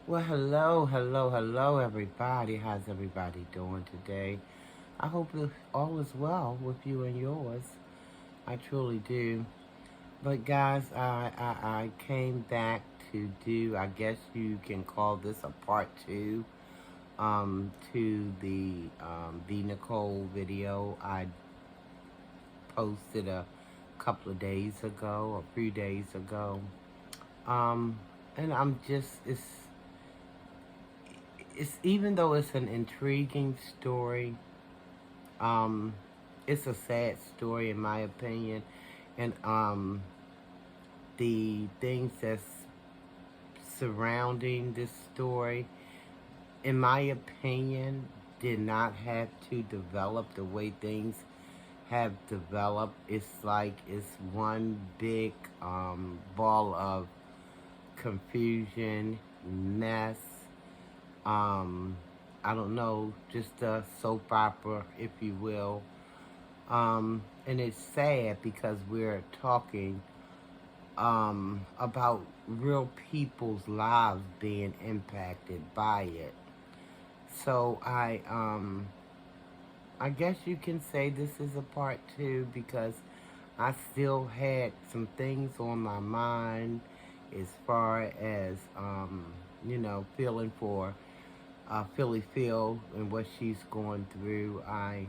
Well, hello, hello, hello, everybody. How's everybody doing today? I hope all is well with you and yours. I truly do. But guys, I came back to do. I guess you can call this a part two. To the Nicole video I posted a couple of days ago, a few days ago. Um, and I'm just it's even though it's an intriguing story, um, it's a sad story in my opinion, and the things that's surrounding this story, in my opinion, did not have to develop the way things have developed. It's like it's one big ball of confusion, mess, um, I don't know, just a soap opera, if you will. And it's sad because we're talking about real people's lives being impacted by it. So I guess you can say this is a part two because I still had some things on my mind as far as feeling for Philly Phil and what she's going through. I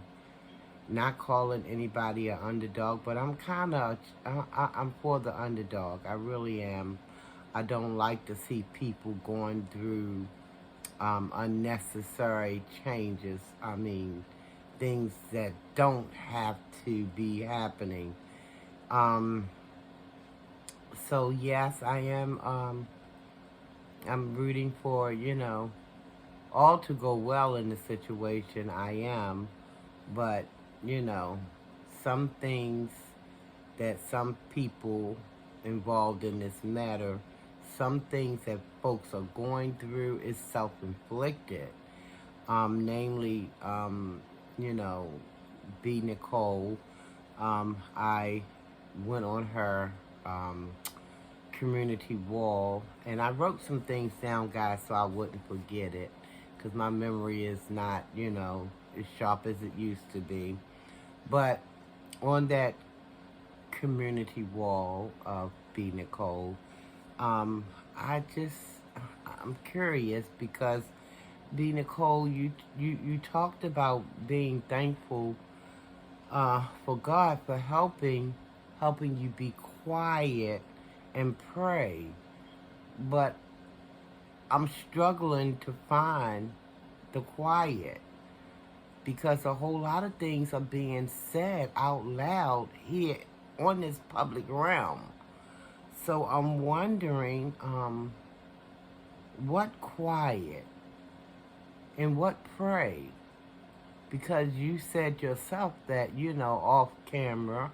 not calling anybody an underdog, but I'm kind of I'm for the underdog. I really am. I don't like to see people going through unnecessary changes. I mean, things that don't have to be happening. Um, so yes, I am. I'm rooting for all to go well in the situation. I am, but you know, some things that some people involved in this matter, some things that folks are going through is self-inflicted. Namely, you know, B. Nicole. I went on her community wall and I wrote some things down, guys, so I wouldn't forget it because my memory is not, as sharp as it used to be. But on that community wall of B. Nicole, um, I just, I'm curious because B. Nicole, you talked about being thankful for God for helping you be quiet and pray. But I'm struggling to find the quiet because a whole lot of things are being said out loud here on this public realm. So I'm wondering, what quiet and what pray? Because you said yourself that, off camera,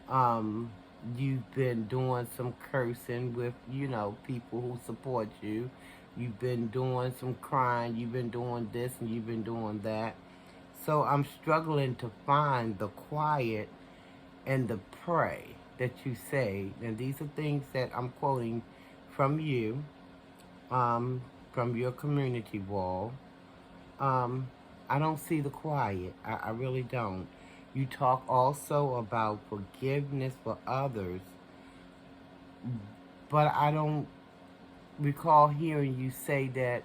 um, you've been doing some cursing with, people who support you. You've been doing some crying. You've been doing this and you've been doing that. So I'm struggling to find the quiet and the pray that you say. And these are things that I'm quoting from you, um, from your community wall. Um, I don't see the quiet. I really don't. You talk also about forgiveness for others, but I don't recall hearing you say that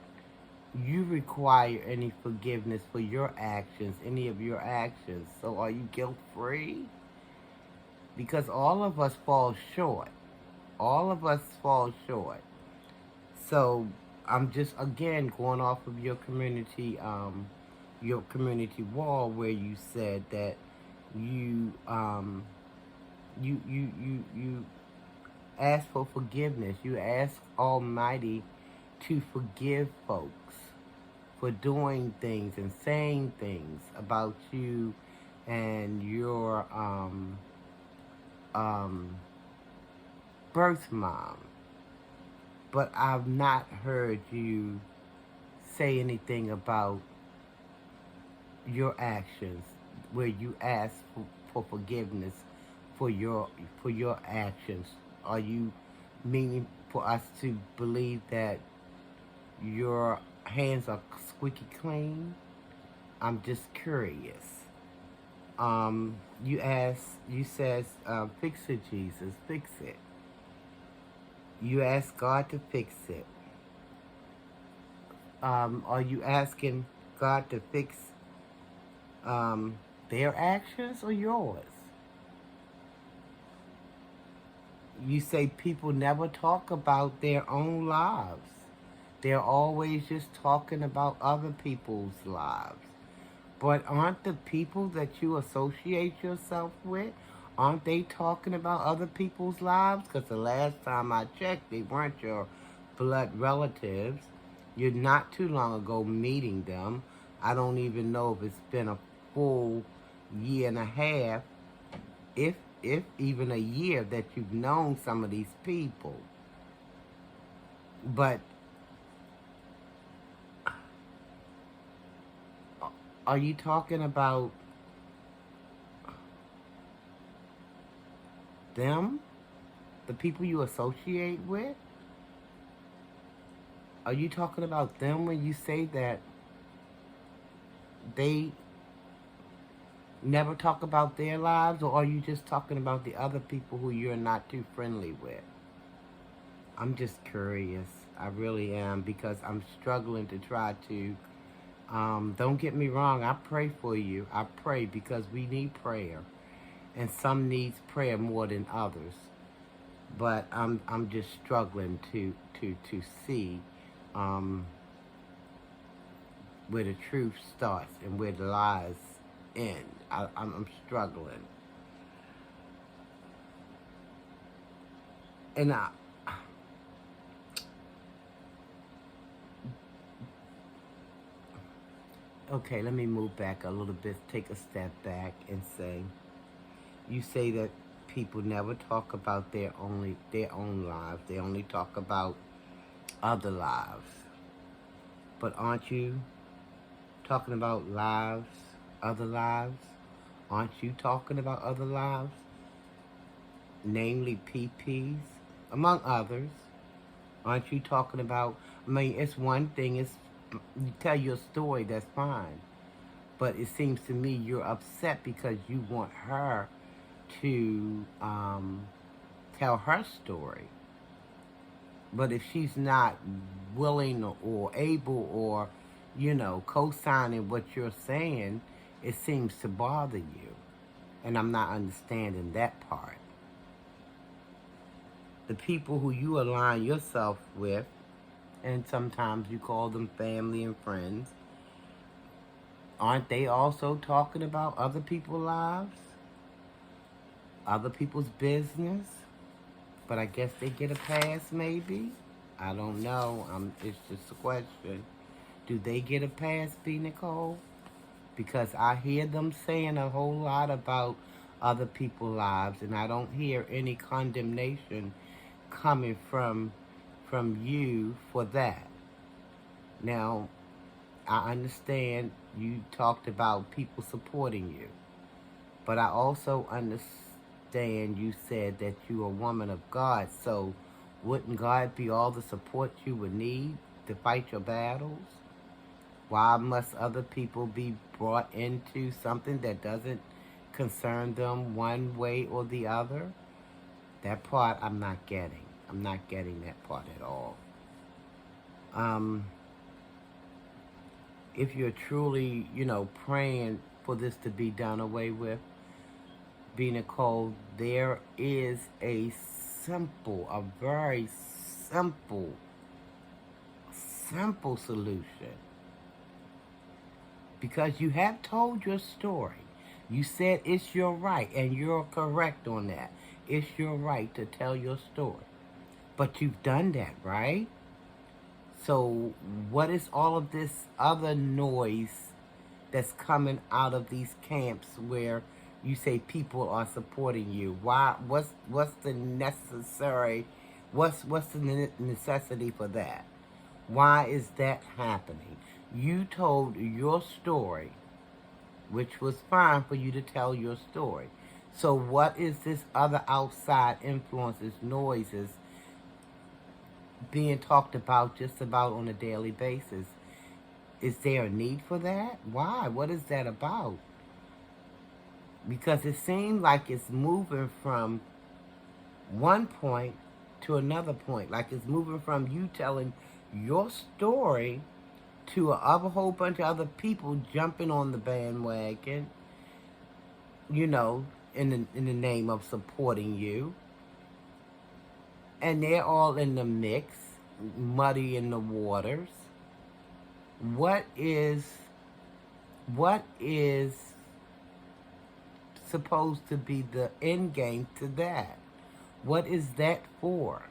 you require any forgiveness for your actions, any of your actions. So are you guilt free? Because all of us fall short. All of us fall short. So I'm just again going off of your community wall where you said that you you ask for forgiveness. You ask Almighty to forgive folks for doing things and saying things about you and your um, birth mom. But I've not heard you say anything about your actions where you ask for forgiveness for your actions. Are you meaning for us to believe that your hands are squeaky clean? I'm just curious. You says, fix it, Jesus, fix it. You ask God to fix it. Are you asking God to fix um, their actions or yours? You say people never talk about their own lives. They're always just talking about other people's lives. But aren't the people that you associate yourself with, aren't they talking about other people's lives? Because the last time I checked, they weren't your blood relatives. You're not too long ago meeting them. I don't even know if it's been a full year and a half, if even a year, that you've known some of these people. But are you talking about them? The people you associate with? Are you talking about them when you say that they never talk about their lives, or are you just talking about the other people who you're not too friendly with? I'm just curious. I really am, because I'm struggling to try to. Don't get me wrong. I pray for you. I pray because we need prayer, and some needs prayer more than others. But I'm just struggling to see um, where the truth starts and where the lies end. I'm struggling, and okay. Let me move back a little bit. Take a step back and say, you say that people never talk about their own lives. They only talk about other lives. But aren't you talking about lives, other lives? Aren't you talking about other lives? Namely PPs, among others. Aren't you talking about, I mean, it's one thing, it's, you tell your story, that's fine. But it seems to me you're upset because you want her to tell her story. But if she's not willing or able, or, co-signing what you're saying, it seems to bother you. And I'm not understanding that part. The people who you align yourself with, and sometimes you call them family and friends, aren't they also talking about other people's lives? Other people's business? But I guess they get a pass, maybe? I don't know. It's just a question. Do they get a pass, B. Nicole? Because I hear them saying a whole lot about other people's lives, and I don't hear any condemnation coming from you for that. Now, I understand you talked about people supporting you, but I also understand you said that you're a woman of God, so wouldn't God be all the support you would need to fight your battles? Why must other people be brought into something that doesn't concern them one way or the other? That part I'm not getting. I'm not getting that part at all. Um, if you're truly, praying for this to be done away with, B. Nicole, there is a very simple, simple solution. Because you have told your story. You said it's your right, and you're correct on that. It's your right to tell your story. But you've done that, right? So what is all of this other noise that's coming out of these camps where you say people are supporting you? Why? What's the necessary? What's the necessity for that? Why is that happening? You told your story, which was fine for you to tell your story. So what is this other outside influences, noises being talked about just about on a daily basis. Is there a need for that? Why? What is that about? Because it seems like it's moving from one point to another point. Like it's moving from you telling your story to a whole bunch of other people jumping on the bandwagon, you know, in the name of supporting you. And they're all in the mix, muddy in the waters. What is supposed to be the end game to that? What is that for?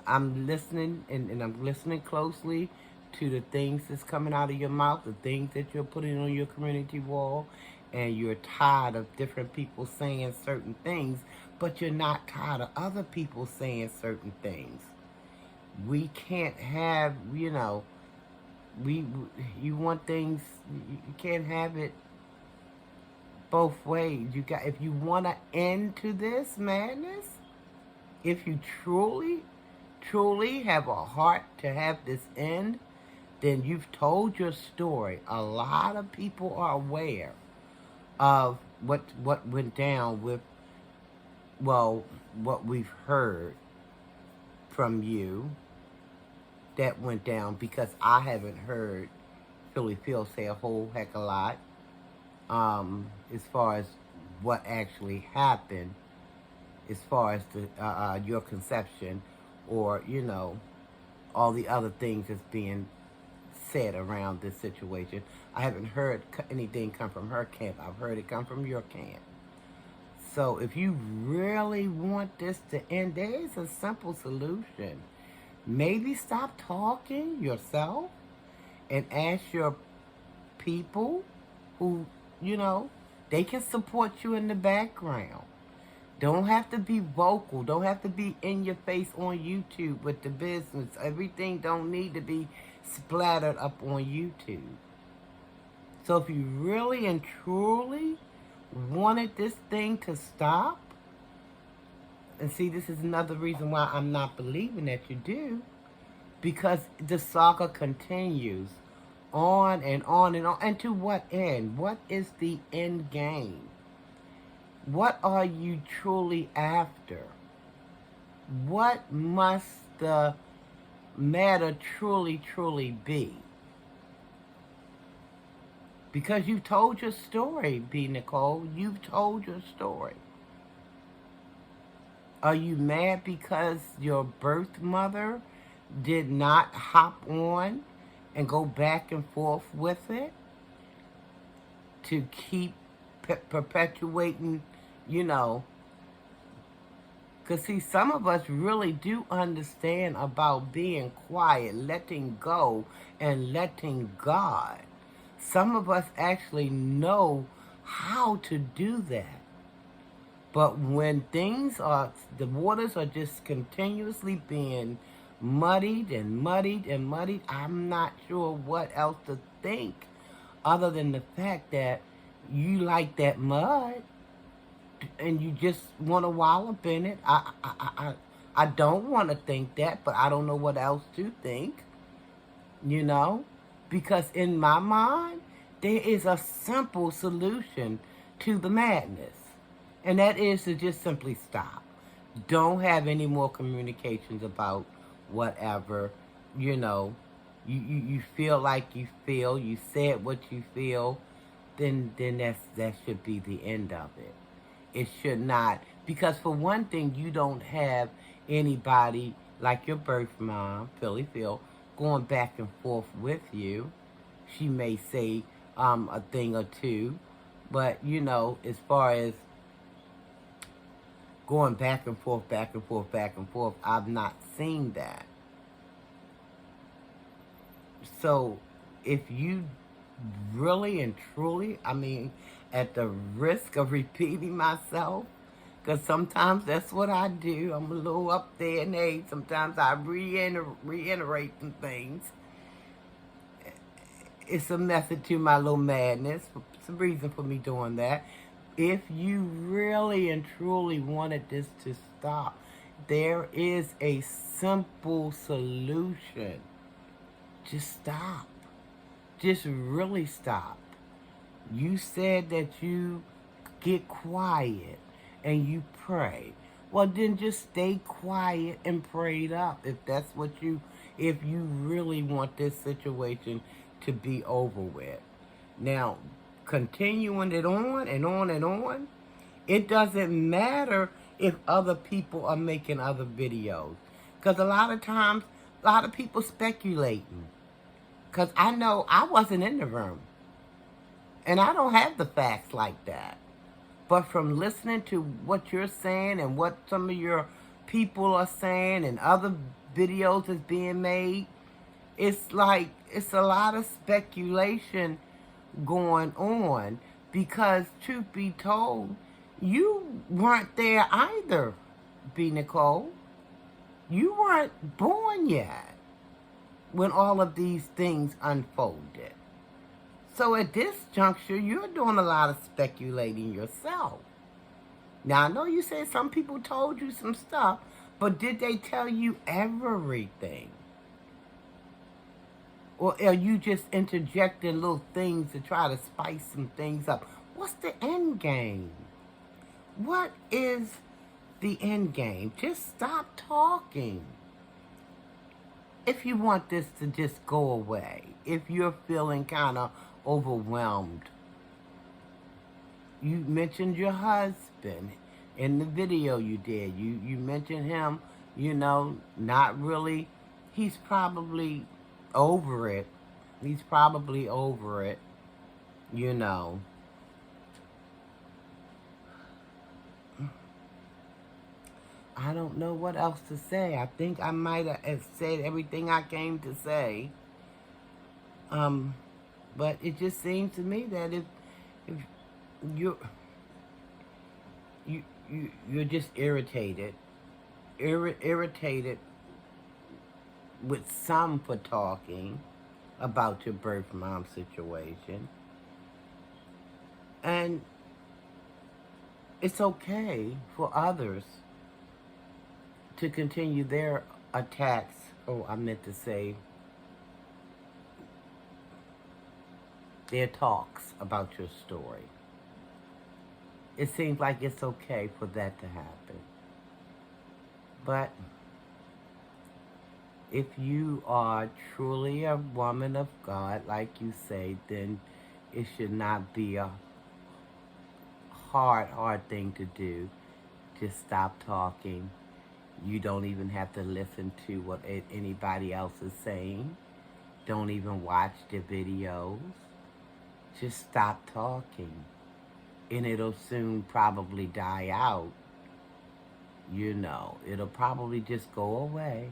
I'm listening and I'm listening closely to the things that's coming out of your mouth, the things that you're putting on your community wall, and you're tired of different people saying certain things, but you're not tired of other people saying certain things. We can't have, you want things, you can't have it both ways. If you want to end to this madness, if you truly have a heart to have this end, then you've told your story. A lot of people are aware of what went down with, what we've heard from you that went down, because I haven't heard Philly Phil say a whole heck of a lot as far as what actually happened, as far as your conception, or all the other things that's being said around this situation. I haven't heard anything come from her camp. I've heard it come from your camp. So if you really want this to end, there is a simple solution. Maybe stop talking yourself and ask your people who, they can support you in the background. Don't have to be vocal. Don't have to be in your face on YouTube with the business. Everything don't need to be splattered up on YouTube. So if you really and truly wanted this thing to stop, and see, this is another reason why I'm not believing that you do, because the saga continues on and on and on. And to what end? What is the end game? What are you truly after? What must the matter truly be? Because you've told your story, B. Nicole. You've told your story. Are you mad because your birth mother did not hop on and go back and forth with it to keep perpetuating, because see, some of us really do understand about being quiet, letting go, and letting God. Some of us actually know how to do that. But when the waters are just continuously being muddied and muddied and muddied, I'm not sure what else to think other than the fact that you like that mud and you just want to wallop in it. I don't want to think that, but I don't know what else to think, because in my mind, there is a simple solution to the madness. And that is to just simply stop. Don't have any more communications about whatever, you feel like you feel, you said what you feel, then that should be the end of it. It should not, because for one thing, you don't have anybody like your birth mom, Philly Phil, going back and forth with you. She may say a thing or two, but as far as going back and forth, I've not seen that. So if you really and truly, at the risk of repeating myself, because sometimes that's what I do. I'm a little up there in age. Sometimes I reiterate some things. It's a method to my little madness. It's a reason for me doing that. If you really and truly wanted this to stop, There is a simple solution. Just stop. Just really stop. You said that you get quiet and you pray. Well, then just stay quiet and pray it up if that's what if you really want this situation to be over with. Now, continuing it on and on and on, it doesn't matter if other people are making other videos. Because a lot of times, a lot of people speculating. Because I know I wasn't in the room. And I don't have the facts like that. But from listening to what you're saying and what some of your people are saying and other videos is being made, it's like it's a lot of speculation going on because truth be told, you weren't there either, B. Nicole. You weren't born yet when all of these things unfolded. So at this juncture, you're doing a lot of speculating yourself. Now, I know you said some people told you some stuff, but did they tell you everything? Or are you just interjecting little things to try to spice some things up? What's the end game? What is the end game? Just stop talking. If you want this to just go away, if you're feeling kind of overwhelmed. You mentioned your husband in the video you did. You mentioned him, not really. He's probably over it. He's probably over it, I don't know what else to say. I think I might have said everything I came to say. But it just seems to me that if you're just irritated with some for talking about your birth mom situation, and it's okay for others to continue their attacks. Oh, I meant to say their talks about your story. It seems like it's okay for that to happen. But if you are truly a woman of God, like you say, then it should not be a hard thing to do. Just stop talking. You don't even have to listen to what anybody else is saying. Don't even watch the videos. Just stop talking. And it'll soon probably die out. It'll probably just go away.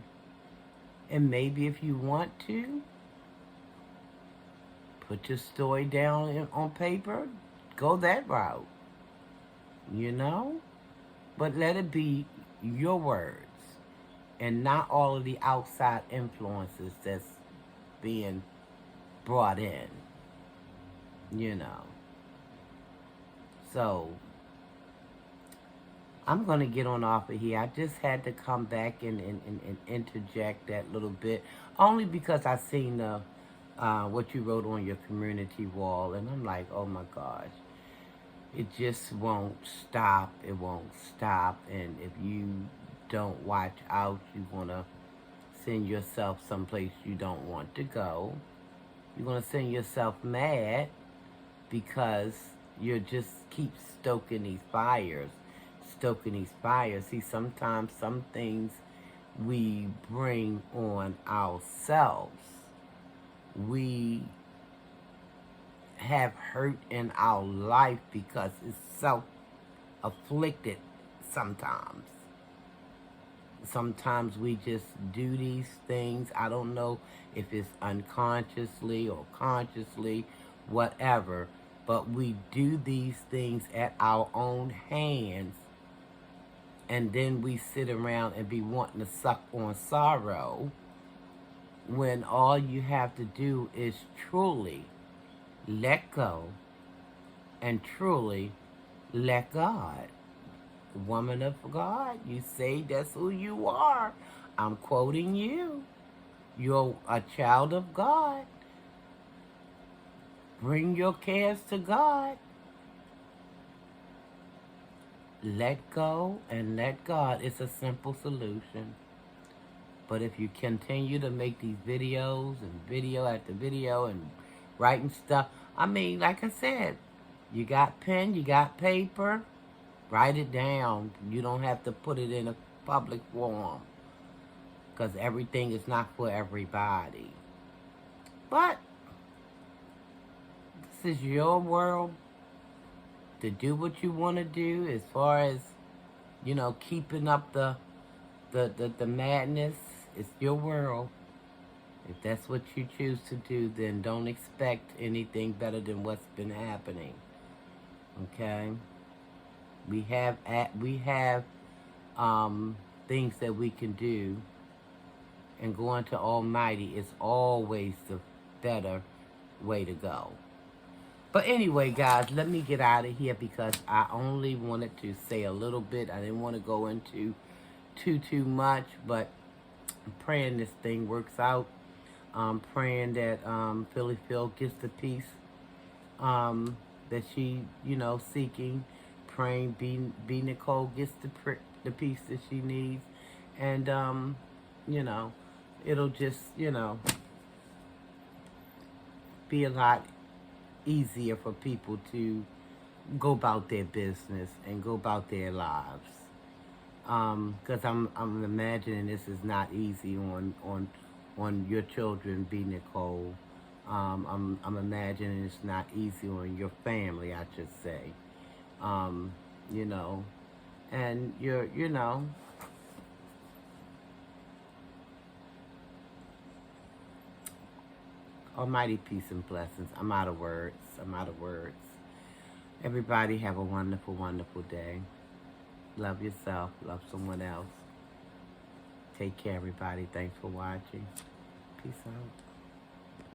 And maybe if you want to, put your story down on paper, go that route. But let it be your words and not all of the outside influences that's being brought in. So, I'm going to get on off of here. I just had to come back and interject that little bit. Only because I seen what you wrote on your community wall. And I'm like, oh my gosh. It just won't stop. It won't stop. And if you don't watch out, you're going to send yourself someplace you don't want to go. You're going to send yourself mad because you just keep stoking these fires. See, sometimes some things we bring on ourselves. We have hurt in our life because it's self-afflicted sometimes. Sometimes we just do these things. I don't know if it's unconsciously or consciously, whatever. But we do these things at our own hands. And then we sit around and be wanting to suck on sorrow when all you have to do is truly let go and truly let God. woman of God. You say that's who you are. I'm quoting you. You're a child of God. Bring your cares to God. Let go and let God. It's a simple solution. But if you continue to make these videos and video after video and writing stuff, I mean, like I said, you got pen, you got paper, write it down. You don't have to put it in a public forum because everything is not for everybody. But this is your world to do what you want to do as far as, you know, keeping up the madness. It's your world. If that's what you choose to do, then don't expect anything better than what's been happening. Okay? We have things that we can do, and going to Almighty is always the better way to go. But anyway, guys, let me get out of here because I only wanted to say a little bit. I didn't want to go into too much, but I'm praying this thing works out. I'm praying that Philly Phil gets the peace that she, you know, seeking. Praying B Nicole gets the peace that she needs. And, you know, it'll just, you know, be a lot easier for people to go about their business and go about their lives. Because I'm imagining this is not easy on your children, B Nicole. I'm imagining it's not easy on your family, I should say. You know, and you know, almighty peace and blessings. I'm out of words. Everybody have a wonderful, wonderful day. Love yourself. Love someone else. Take care, everybody. Thanks for watching. Peace out.